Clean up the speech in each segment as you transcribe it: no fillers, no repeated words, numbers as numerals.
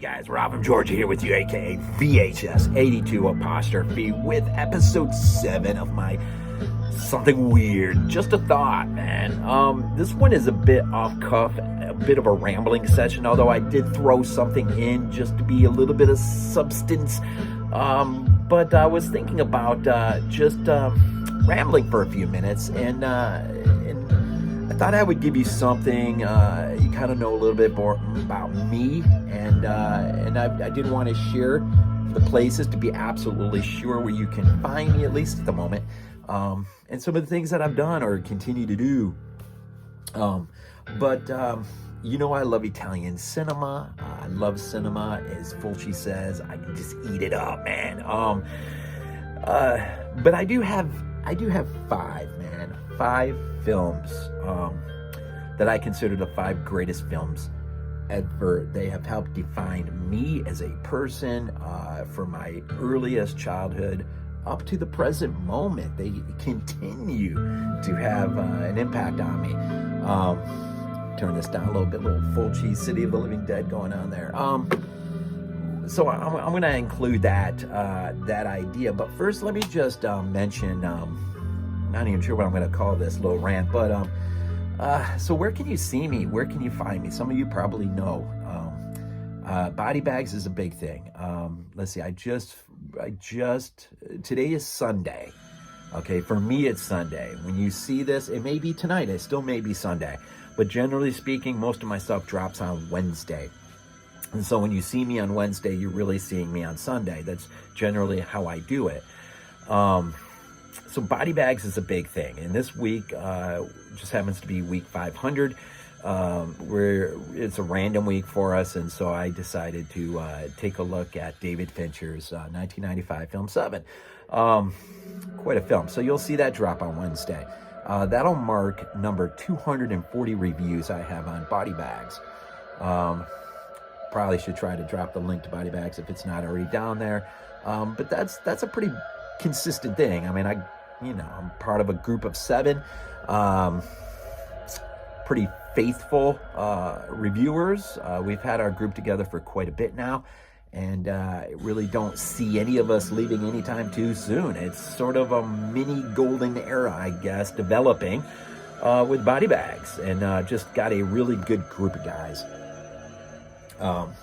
guys, Rob from Georgia here with you, aka VHS 82 apostrophe, with episode 7 of my Something Weird. Just a thought, man. This one is a bit off cuff, a bit of a rambling session, although I did throw something in just to be a little bit of substance. But I was thinking about just rambling for a few minutes, and I thought I would give you something you kind of know a little bit more about me, and I did want to share the places to be absolutely sure where you can find me, at least at the moment, and some of the things that I've done or continue to do. But you know, I love Italian cinema. I love cinema, as Fulci says. I can just eat it up, man. But I do have 5 films that I consider the 5 greatest films ever. They have helped define me as a person from my earliest childhood up to the present moment. They continue to have an impact on me. Turn this down a little bit, little Fulci, City of the Living Dead going on there. So I'm going to include that idea. But first, let me just mention, not even sure what I'm going to call this little rant, but so where can you see me? Where can you find me? Some of you probably know. BodyBags is a big thing. Let's see, I just today is Sunday. Okay, for me it's Sunday. When you see this, it may be tonight. It still may be Sunday. But generally speaking, most of my stuff drops on Wednesday. And so when you see me on Wednesday, you're really seeing me on Sunday. That's generally how I do it. So BodyBags is a big thing. And this week just happens to be week 500. Where it's a random week for us. And so I decided to take a look at David Fincher's 1995 film 7. Quite a film. So you'll see that drop on Wednesday. That'll mark number 240 reviews I have on BodyBags. Probably should try to drop the link to BodyBags if it's not already down there. But that's a pretty consistent thing. I mean, I'm part of a group of 7 pretty faithful reviewers. We've had our group together for quite a bit now, and really don't see any of us leaving anytime too soon. It's sort of a mini golden era, I guess, developing with BodyBags, and just got a really good group of guys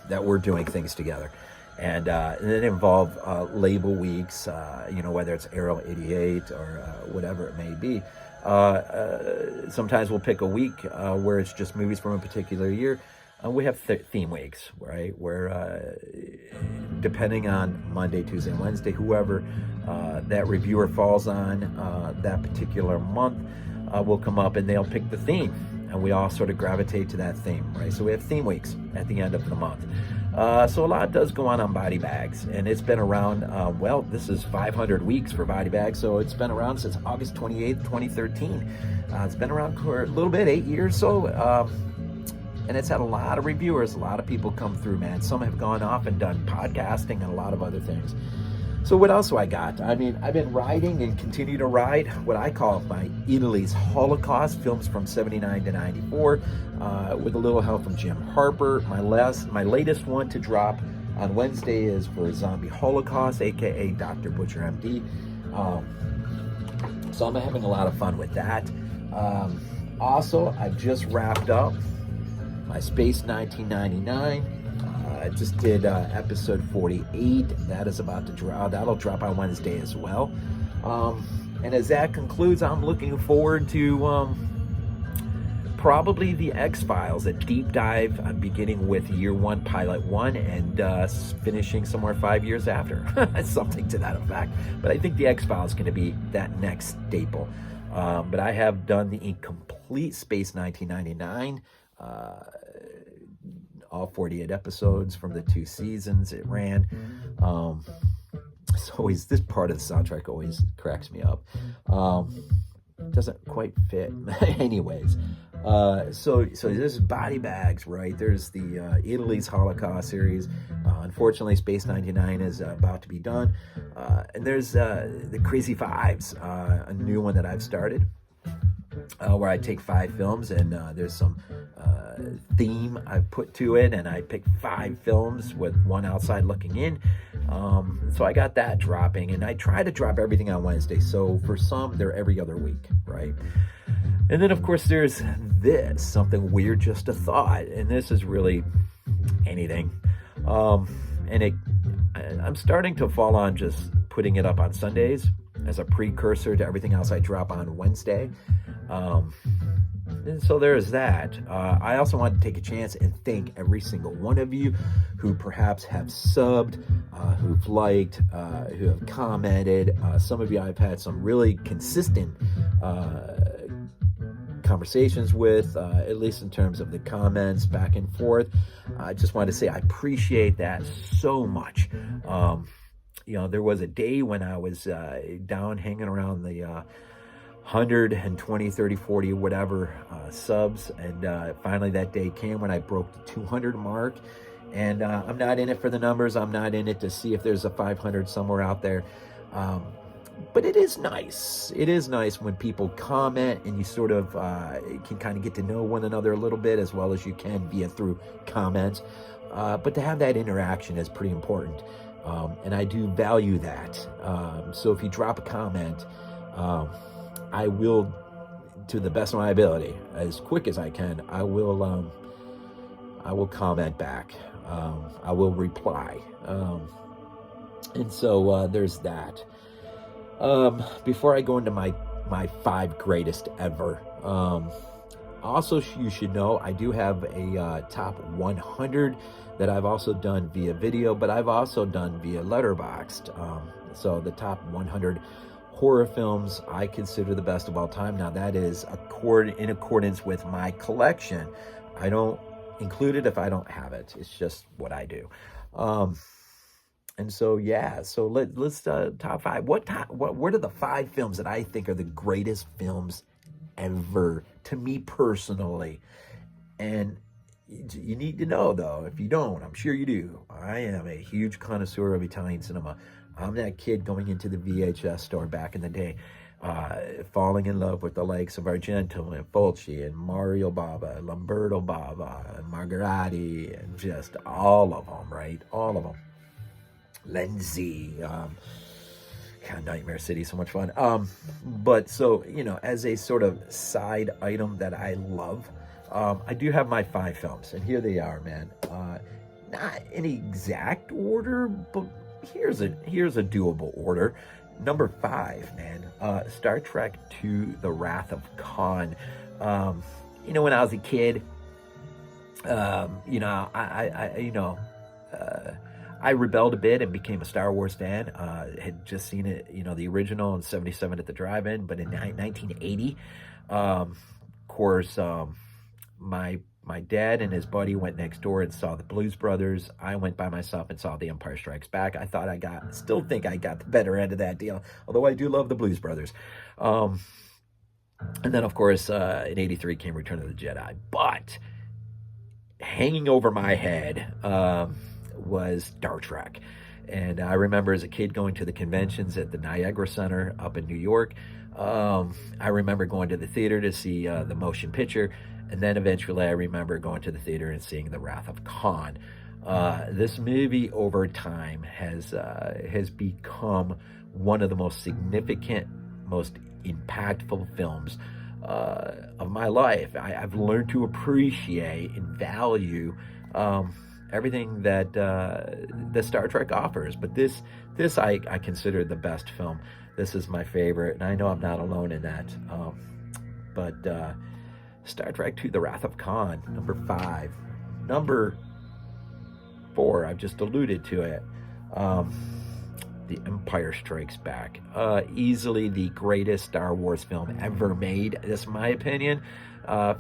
that we're doing things together. And it involve label weeks, whether it's Arrow 88 or whatever it may be. Sometimes we'll pick a week where it's just movies from a particular year. We have theme weeks, right? Where depending on Monday, Tuesday, and Wednesday, whoever that reviewer falls on that particular month will come up and they'll pick the theme. And we all sort of gravitate to that theme, right? So we have theme weeks at the end of the month. So a lot does go on BodyBags, and it's been around, this is 500 weeks for BodyBags, so it's been around since August 28th, 2013. It's been around for a little bit, 8 years so, and it's had a lot of reviewers, a lot of people come through, man. Some have gone off and done podcasting and a lot of other things. So what else do I got? I mean, I've been writing and continue to write what I call my Italy's Holocaust, films from 79 to 94, with a little help from Jim Harper. My latest one to drop on Wednesday is for Zombie Holocaust, aka Dr. Butcher MD. So I'm having a lot of fun with that. Also, I've just wrapped up my Space 1999. I just did episode 48. That is about to drop. That'll drop on Wednesday as well. And as that concludes, I'm looking forward to probably the X-Files, a deep dive, beginning with year 1, pilot 1, and finishing somewhere 5 years after. Something to that effect. But I think the X-Files is going to be that next staple. But I have done the incomplete Space 1999. All 48 episodes from the 2 seasons it ran. It's always, this part of the soundtrack always cracks me up. Doesn't quite fit. Anyways, so this is BodyBags, right? There's the Italy's Holocaust series. Unfortunately, Space 99 is about to be done. And there's the Crazy Fives, a new one that I've started. where I take 5 films and there's some theme I put to it, and I pick 5 films with one outside looking in. So I got that dropping, and I try to drop everything on Wednesday. So for some, they're every other week, right? And then, of course, there's this, something weird, just a thought. And this is really anything. I'm starting to fall on just putting it up on Sundays as a precursor to everything else I drop on Wednesday. And so there's that. I also want to take a chance and thank every single one of you who perhaps have subbed, who've liked, who have commented. Some of you I've had some really consistent conversations with, at least in terms of the comments back and forth. I just want to say I appreciate that so much. There was a day when I was down hanging around the 120, 30, 40, whatever subs, and finally that day came when I broke the 200 mark. And I'm not in it for the numbers. I'm not in it to see if there's a 500 somewhere out there. But it is nice. It is nice when people comment and you sort of can kind of get to know one another a little bit, as well as you can via through comments. But to have that interaction is pretty important. And I do value that. So if you drop a comment, I will, to the best of my ability, as quick as I can, I will comment back. I will reply. And so there's that. Before I go into my 5 greatest ever, also you should know I do have a top 100 that I've also done via video, but I've also done via Letterboxd. So the top 100 horror films I consider the best of all time. Now that is in accordance with my collection. I don't include it if I don't have it. It's just what I do. And so, yeah, so let's top 5. What are the 5 films that I think are the greatest films ever to me personally? And you need to know, though, if you don't, I'm sure you do, I am a huge connoisseur of Italian cinema. I'm that kid going into the VHS store back in the day, falling in love with the likes of Argento and Fulci and Mario Bava, Lamberto Bava, and Margheriti, and just all of them, right? All of them. Lenzi, Nightmare City, so much fun. But so, as a sort of side item that I love, I do have my 5 films, and here they are, man. Not in exact order, but here's a doable order. Number 5, man, Star Trek II: The Wrath of Khan. When I was a kid, I rebelled a bit and became a Star Wars fan. Had just seen it, the original in '77 at the drive-in, but in 1980, of course, my dad and his buddy went next door and saw the Blues Brothers. I went by myself and saw The Empire Strikes Back. I thought still think I got the better end of that deal, although I do love the Blues Brothers. And then, of course, in '83 came Return of the Jedi. But hanging over my head was Star Trek. And I remember as a kid going to the conventions at the Niagara Center up in New York. I remember going to the theater to see the motion picture. And then eventually I remember going to the theater and seeing The Wrath of Khan. This movie over time has become one of the most significant, most impactful films of my life. I've learned to appreciate and value everything that Star Trek offers. But this I consider the best film. This is my favorite, and I know I'm not alone in that. But Star Trek II: The Wrath of Khan, number 5. Number 4, I've just alluded to it. The Empire Strikes Back. Easily the greatest Star Wars film ever made. That's my opinion.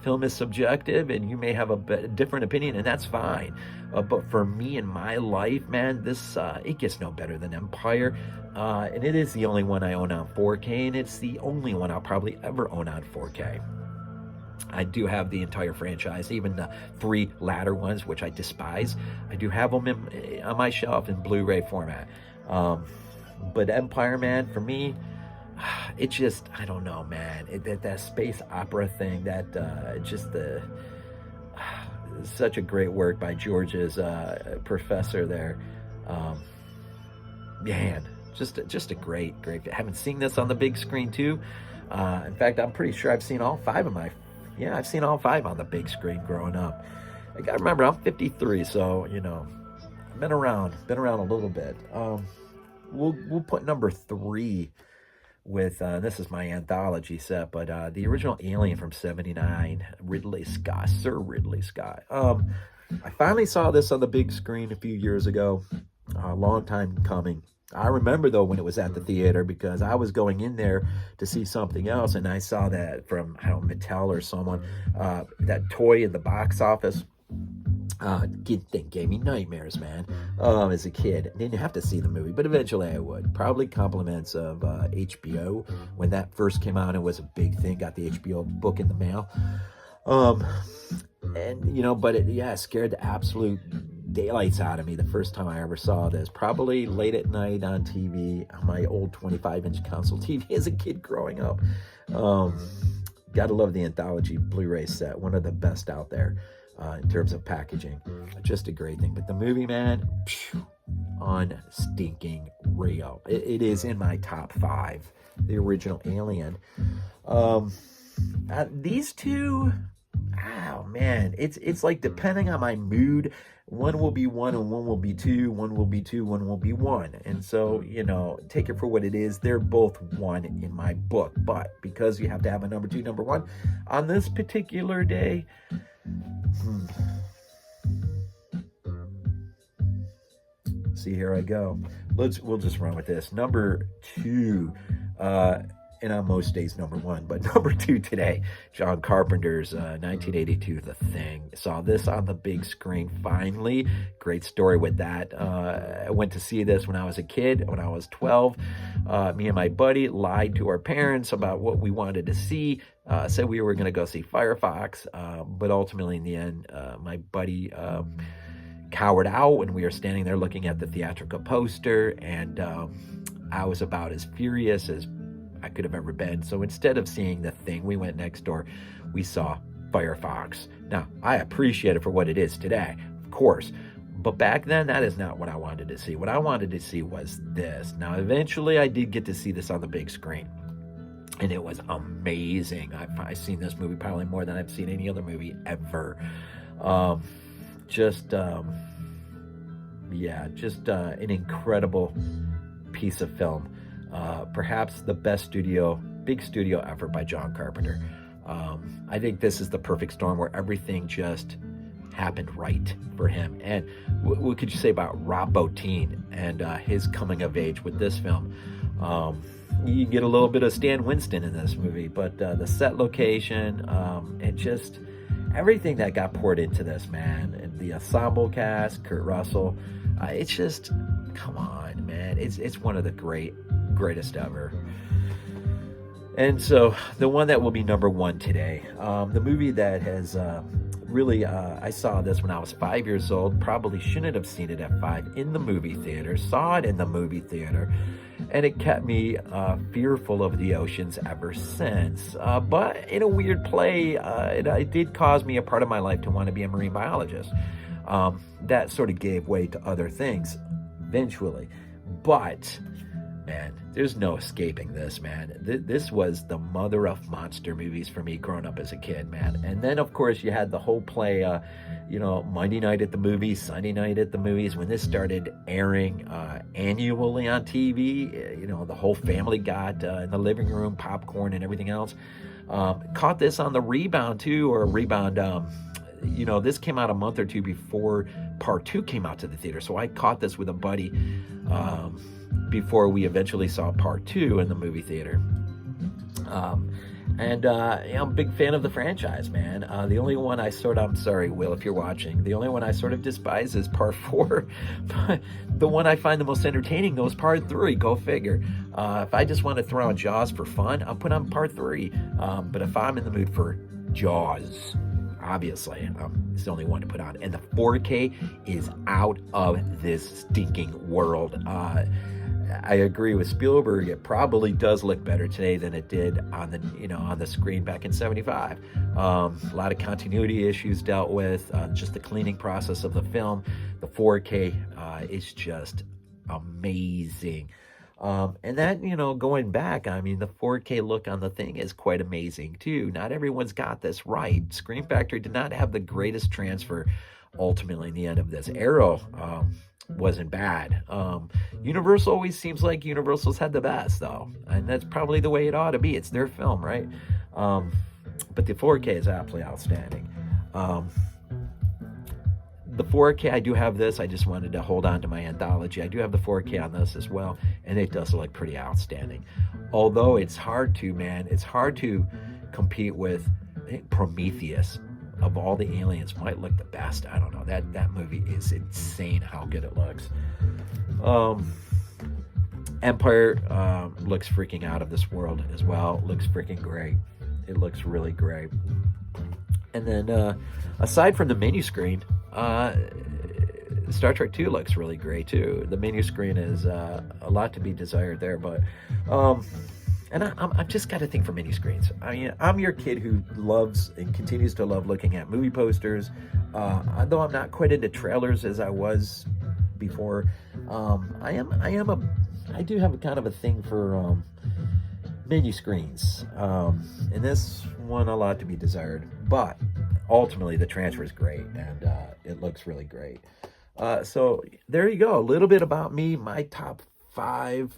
Film is subjective, and you may have a different opinion, and that's fine. But for me in my life, man, it gets no better than Empire. And it is the only one I own on 4K, and it's the only one I'll probably ever own on 4K. I do have the entire franchise, even the 3 latter ones, which I despise. I do have them on my shelf in Blu-ray format. But Empire, man, for me, it just, I don't know, man. That space opera thing, just the such a great work by George's professor there. Um, Man, just a great. I haven't seen this on the big screen too. In fact, I'm pretty sure I've seen all five of my. Yeah, I've seen all five on the big screen growing up. I gotta remember, I'm 53, so I've been around a little bit. We'll put number three with this is my anthology set, but the original Alien from '79, Ridley Scott, Sir Ridley Scott. I finally saw this on the big screen a few years ago. A long time coming. I remember though when it was at the theater, because I was going in there to see something else, and I saw that from, I don't know, Mattel or someone, that toy in the box office. Kid thing gave me nightmares, man. As a kid, I didn't have to see the movie, but eventually I would. Probably compliments of HBO when that first came out. It was a big thing. Got the HBO book in the mail. And but it scared the absolute daylights out of me the first time I ever saw this. Probably late at night on TV, on my old 25-inch console TV as a kid growing up. Gotta love the anthology Blu-ray set. One of the best out there in terms of packaging. Just a great thing. But the movie, man, unstinking real. It is in my top 5. The original Alien. These two, oh man, it's like depending on my mood, one will be 1 and one will be 2, one will be 2, one will be 1. And so, take it for what it is. They're both 1 in my book. But because you have to have a number 2, number 1, on this particular day, see, here I go. We'll just run with this. Number 2, and on most days number 1, but number 2 today, John Carpenter's 1982 The Thing. Saw this on the big screen finally. Great story with that. I went to see this when I was a kid, when I was 12. Me and my buddy lied to our parents about what we wanted to see. Said we were going to go see Firefox, but ultimately in the end, my buddy cowered out when we were standing there looking at the theatrical poster, and I was about as furious as I could have ever been. So instead of seeing The Thing, we went next door. We saw Firefox. Now, I appreciate it for what it is today, of course. But back then, that is not what I wanted to see. What I wanted to see was this. Now, eventually, I did get to see this on the big screen. And it was amazing. I've seen this movie probably more than I've seen any other movie ever. Just an incredible piece of film. Perhaps the best big studio effort by John Carpenter. I think this is the perfect storm where everything just happened right for him. And what could you say about Rob Bottin and his coming of age with this film? You get a little bit of Stan Winston in this movie, but the set location, and just everything that got poured into this, man. And the ensemble cast, Kurt Russell, it's just, come on, man. It's one of the greatest ever. And so the one that will be number 1 today, the movie that has really, I saw this when I was 5 years old, probably shouldn't have seen it at 5, in the movie theater, saw it in the movie theater, and it kept me fearful of the oceans ever since. But in a weird play, it did cause me a part of my life to want to be a marine biologist. That sort of gave way to other things eventually. But man, there's no escaping this, man. This was the mother of monster movies for me growing up as a kid, man. And then, of course, you had the whole play, Monday night at the movies, Sunday night at the movies. When this started airing annually on TV, the whole family got in the living room, popcorn and everything else. Caught this on the rebound, too, or rebound. This came out a month or two before part 2 came out to the theater. So I caught this with a buddy before we eventually saw part 2 in the movie theater. I'm a big fan of the franchise, man. The only one I'm sorry, Will, if you're watching, the only one I sort of despise is part 4. But the one I find the most entertaining, though, is part 3. Go figure. If I just want to throw on Jaws for fun, I'll put on part 3. But if I'm in the mood for Jaws, obviously, it's the only one to put on. And the 4K is out of this stinking world. I agree with Spielberg. It probably does look better today than it did on the on the screen back in '75. A lot of continuity issues dealt with. Just the cleaning process of the film. The 4K is just amazing. And that, going back, I mean, the 4K look on the thing is quite amazing too. Not everyone's got this right. Screen Factory did not have the greatest transfer ultimately in the end of this. Arrow wasn't bad. Universal always seems like Universal's had the best though. And that's probably the way it ought to be. It's their film, right? But the 4K is absolutely outstanding. The 4K, I do have this. I just wanted to hold on to my anthology. I do have the 4K on this as well, and it does look pretty outstanding. Although it's hard to compete with, I think Prometheus, of all the aliens, might look the best. I don't know. That movie is insane how good it looks. Empire looks freaking out of this world as well. Looks freaking great. It looks really great. And then aside from the menu screen, Star Trek 2 looks really great too. The menu screen is a lot to be desired there, but and I've just got a thing for mini screens. I mean, I'm your kid who loves and continues to love looking at movie posters. Though I'm not quite into trailers as I was before, I do have a kind of a thing for menu screens. And this one, a lot to be desired, but ultimately the transfer is great and it looks really great. So there you go, a little bit about me, my top 5.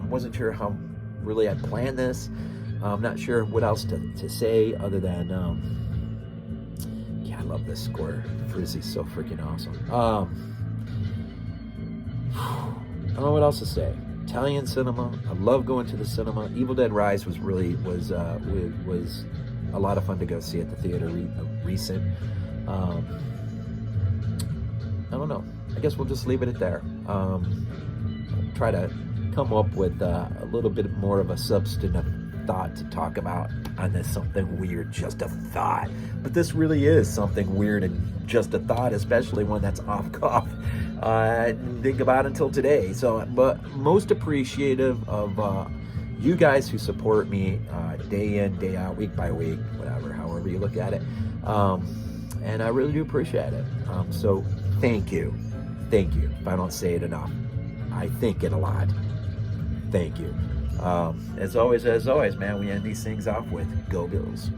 Wasn't sure how really I planned this. I'm not sure what else to say other than yeah, I love this score. Frizzy's so freaking awesome. I don't know what else to say. Italian cinema, I love going to the cinema. Evil Dead Rise was a lot of fun to go see at the theater recent. I don't know. I guess we'll just leave it at there. Try to come up with a little bit more of a substantive thought to talk about on this something weird, just a thought. But this really is something weird and just a thought, especially one that's off cuff. I didn't think about until today. So, but most appreciative of you guys who support me day in, day out, week by week, whatever, however you look at it. And I really do appreciate it. So thank you. Thank you. If I don't say it enough, I think it a lot. Thank you. As always, man, we end these things off with Go Bills.